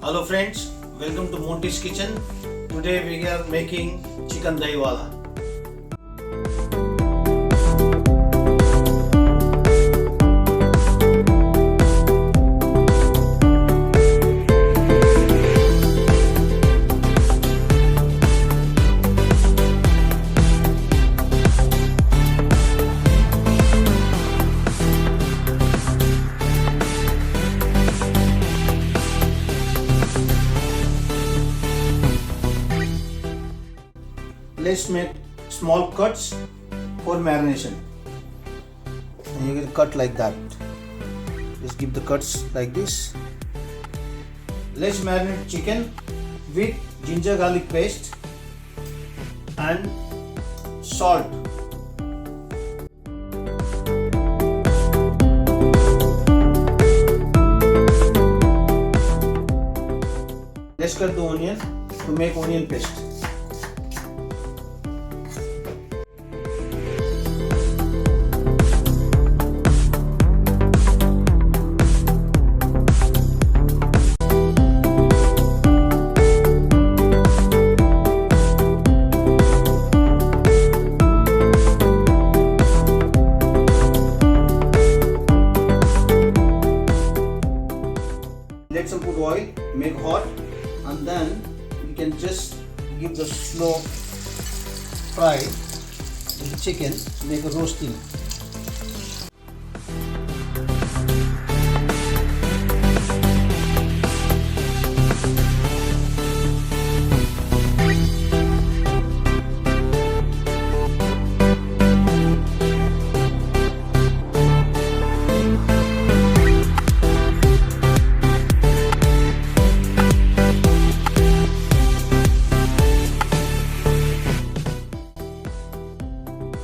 Hello friends, welcome to Monty's Kitchen. Today we are making chicken dahiwala. Let's make small cuts for marination. And you can cut like that. Just give the cuts like this. Let's marinate chicken with ginger garlic paste and salt. Let's cut the onion to make onion paste. Let some put oil, make hot, and then we can just give the slow fry in the chicken, make a roasting.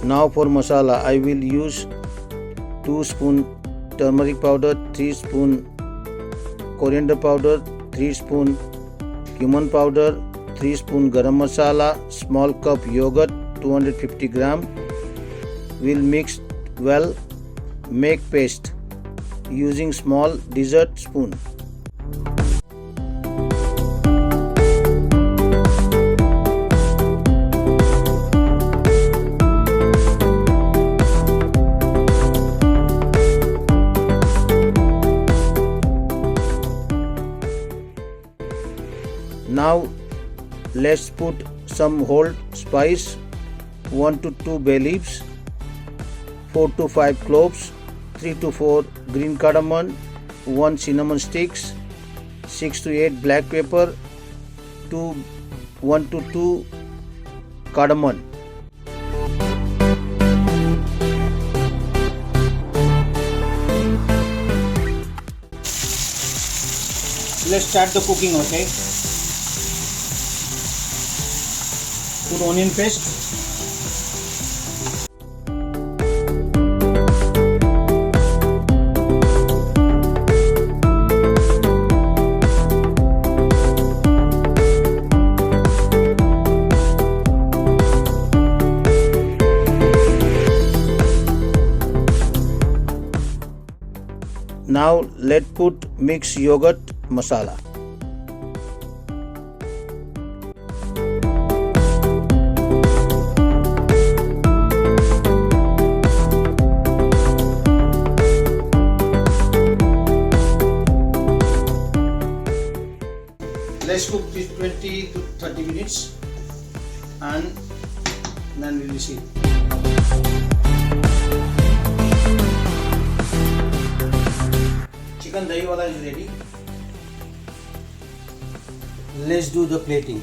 Now for masala, I will use 2 spoon turmeric powder, 3 spoon coriander powder, 3 spoon cumin powder, 3 spoon garam masala, small cup yogurt 250 gram. We'll mix well, make paste using small dessert spoon. Now let's put some whole spice, 1 to 2 bay leaves, 4 to 5 cloves, 3 to 4 green cardamom, 1 cinnamon sticks, 6 to 8 black pepper, 1 to 2 cardamom. Let's start the cooking, okay? Put onion paste. Now let's put mix yogurt masala. Let's cook this 20 to 30 minutes and then we will see. Chicken dahiwala is ready. Let's do the plating.